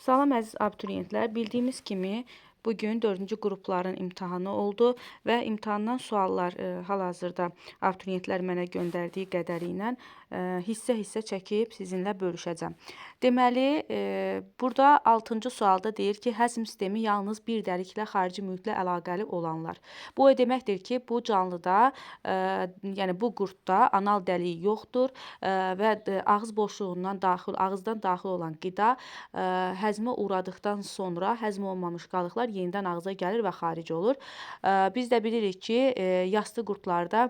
Salam əziz abituriyentlər. Bildiyimiz kimi bugün 4-cü qrupların imtahanı oldu və imtahandan suallar hal-hazırda abituriyentlər mənə göndərdiyi qədəri ilə hissə-hissə çəkib sizinlə bölüşəcəm. Deməli, burada 6-cı sualda deyir ki, həzm sistemi yalnız bir dəliklə xarici mühitlə əlaqəli olanlar. Bu o deməkdir ki, bu canlıda, yəni bu qurdda anal dəliyi yoxdur və ağız boşluğundan ağızdan daxil olan qida həzmə uğradıqdan sonra həzm olunmamış qalıqlar yenidən ağıza gəlir və xaric olur. Biz də bilirik ki, yastı qurdlarda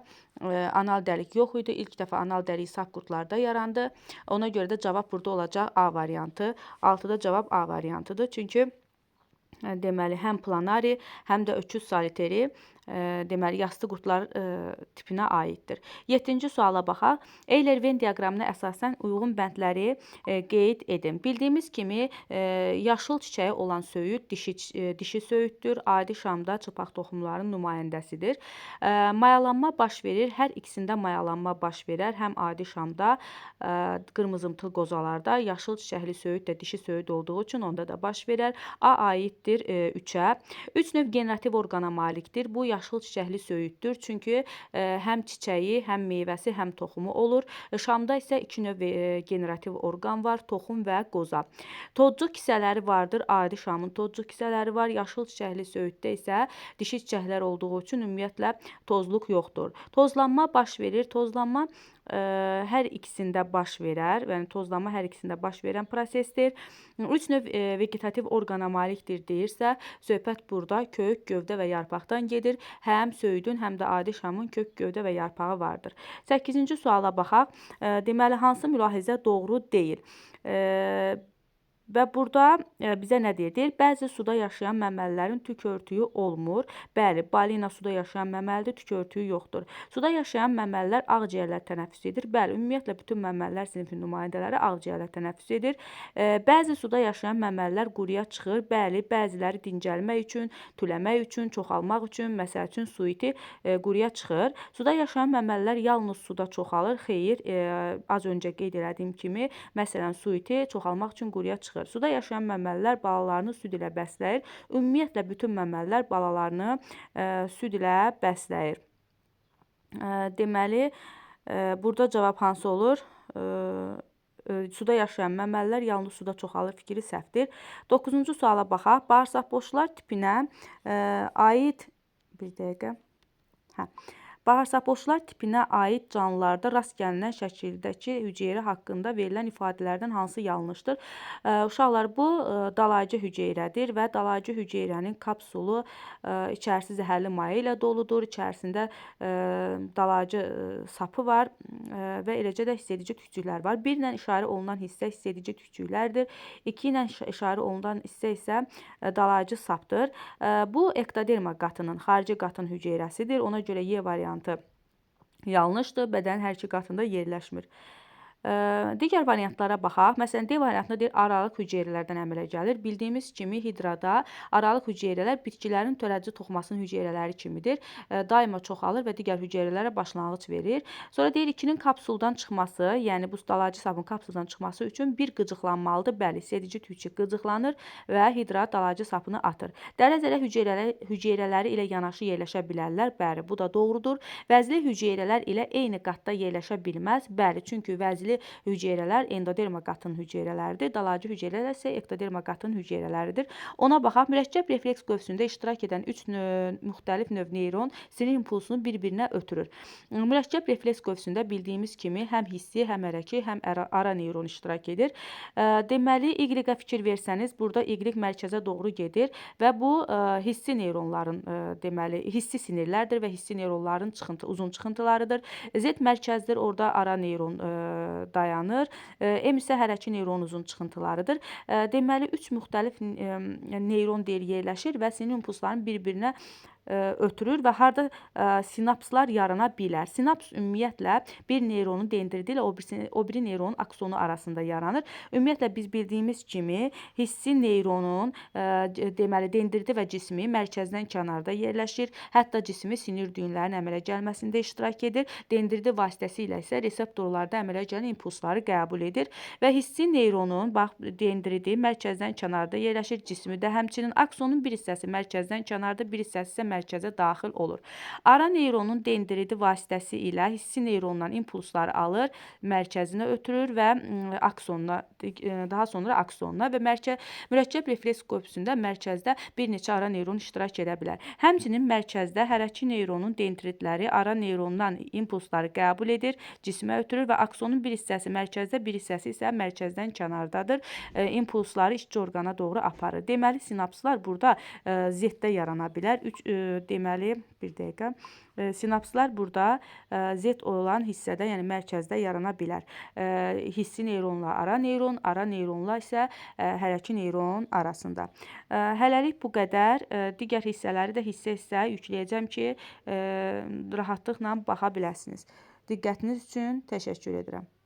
anal dəlik yox idi. İlk dəfə anal dəliyi saf qurdlarda yarandı. Ona görə də cavab burada olacaq A variantı. 6-da cavab A variantıdır. Çünki deməli, həm planari, həm də öküz soliteri deməli, yastı qurdlar tipinə aiddir. 7-ci suala baxaq. Eyler-Venn diaqramına əsasən uyğun bəndləri qeyd edin. Bildiyimiz kimi, yaşıl çiçəyi olan söyüd dişi söyüddür. Adi şamda çılpaq toxumların nümayəndəsidir. Mayalanma baş verir. Hər ikisində mayalanma baş verər. Həm adi şamda, qırmızımtıl qozalarda, yaşıl çiçəkli söyüd də dişi söyüd olduğu üçün onda da baş verər. A aiddir 3-ə. 3 növ generativ orqana malikdir. Bu yaşıl çiçəkli söyüddür. Çünki həm çiçəyi, həm meyvəsi, həm toxumu olur. Şamda isə 2 növ generativ orqan var. Toxum və qoza. Tozcuq kisələri vardır. Adi şamın tozcuq kisələri var. Yaşıl çiçəkli söyüddə isə dişi çiçəklər olduğu üçün ümumiyyətlə tozluq yoxdur. Tozlanma baş verir. Tozlanma hər ikisində baş verər. Yəni tozlanma hər ikisində baş verən prosesdir. 3 növ vegetativ orqana malikdir deyirsə, söhbət burada kök, gövdə və yarpaqdan gedir. Həm söyüdün, həm də adi şamın kök, gövdə və yarpağı vardır. 8-ci suala baxaq. Deməli, hansı mülahizə doğru deyil? Və burada bizə nə deyir? Bəzi suda yaşayan məməlilərin tük örtüyü olmur. Bəli, balina suda yaşayan məməlidir, tük örtüyü yoxdur. Suda yaşayan məməlilər ağciyərlər tənəffüs edir. Bəli, ümumiyyətlə bütün məməlilər sinifinin nümayəndələri ağciyərlər tənəffüs edir. Bəzi suda yaşayan məməlilər quruya çıxır. Bəli, bəziləri dincəlmək üçün, tüləmək üçün, çoxalmaq üçün, məsəl üçün suiti quruya çıxır. Suda yaşayan məməlilər yalnız suda çoxalır. Xeyr, az öncə qeyd elədiyim kimi, məsələn, suiti çoxalmaq üçün quruya çıxır. Suda yaşayan məməlilər balalarını süd ilə bəsləyir. Ümumiyyətlə, bütün məməlilər balalarını süd ilə bəsləyir. Deməli, burada cavab hansı olur? Suda yaşayan məməlilər yalnız suda çoxalır fikri səhvdir. 9-cu suala baxaq. Bağırsaqboşlar tipinə aid bir dəqiqə. Bağırsaqboşlar tipinə aid canlılarda rast gəlinən şəkildəki hüceyrə haqqında verilən ifadələrdən hansı yanlışdır? Uşaqlar, bu dalayıcı hüceyrədir və dalayıcı hüceyrənin kapsulu içərisi zəhərli maye ilə doludur. İçərisində dalayıcı sapı var və eləcə də hissedici tükcüklər var. 1 ilə işarə olunan hissə hissedici tükcüklərdir. 2 ilə işarə olunan hissə isə dalayıcı sapdır. Bu ektoderma qatının, xarici qatın hüceyrəsidir. Ona görə Y variantı yanlışdır. Bədənin hər iki qatında yerləşmir. Digər variantlara baxaq. Məsələn, D variantında deyir, aralıq hüceyrələrdən əmələ gəlir. Bildiyimiz kimi hidrada aralıq hüceyrələr bitkilərin törədici toxumasının hüceyrələri kimidir. Daima çoxalır və digər hüceyrələrə başlanğıc verir. Sonra deyir, 2-nin kapsuldan çıxması, yəni bu dalayıcı sapın kapsuldan çıxması üçün bir qıcıqlanmalıdır. Bəli, hissedici tükcük qıcıqlanır və hidra dalayıcı sapını atır. Dərə-zərə hüceyrələri ilə yanaşı yerləşə bilərlər. Bəli, bu da doğrudur. Vəzli hüceyrələr ilə eyni qatda yerləşə bilməz. Bəli, çünki vəzli hüceyrələr endoderma qatının hüceyrələridir. Dalayıcı hüceyrələr isə ektoderma qatının hüceyrələridir. Ona baxaq. Mürəkkəb refleks qövsündə iştirak edən 3 müxtəlif növ neyron sinir impulsunu bir-birinə ötürür. Mürəkkəb refleks qövsündə bildiyimiz kimi həm hissi, həm hərəki, həm ara neyron iştirak edir. Deməli, Y-ə fikir versəniz, burada Y mərkəzə doğru gedir və bu hissi neyronların, deməli, hissi sinirlərdir və hissi neyronların uzun çıxıntılarıdır. Z mərkəzdir, orada ara neyron dayanır. M isə hərəki neyron uzun çıxıntılarıdır. Deməli, 3 müxtəlif neyron deyil yerləşir və sinir impulsların bir-birinə ötürür və harda sinapslar yarana bilər. Sinaps ümumiyyətlə bir neyronun dendridi ilə o biri neyronun aksonu arasında yaranır. Ümumiyyətlə biz bildiyimiz kimi hissi neyronun deməli dendridi və cismi mərkəzdən kənarda yerləşir. Hətta cismi sinir düyünlərinin əmələ gəlməsində iştirak edir. Dendridi vasitəsilə isə reseptorlarda əmələ gələn impulsları qəbul edir və hissi neyronun bax dendridi mərkəzdən kənarda yerləşir. Cismi də həmçinin aksonun bir hissəsi mərkəzdən kənarda, bir hissəsi isə mərkəzə daxil olur. Ara neyronun dendridi vasitəsilə hissi neyrondan impulsları alır, mərkəzinə ötürür və aksonuna, daha sonra aksonuna və mürəkkəb refleks korpusunda mərkəzdə bir neçə ara neyron iştirak edə bilər. Həmçinin mərkəzdə hərəki neyronun dendritləri ara neyrondan impulsları qəbul edir, cismə ötürür və aksonun bir hissəsi mərkəzdə, bir hissəsi isə mərkəzdən kənardadır. İmpulsları işçi orqana doğru aparır. Deməli, sinapslar burada Z-də yarana bilər. Deməli, bir dəqiqə. Sinapslar burada Z olan hissədə, yəni mərkəzdə yarana bilər. Hissi neyronla ara neyronla isə hərəki neyron arasında. Hələlik bu qədər. Digər hissələri də hissə yükləyəcəm ki, rahatlıqla baxa biləsiniz. Diqqətiniz üçün təşəkkür edirəm.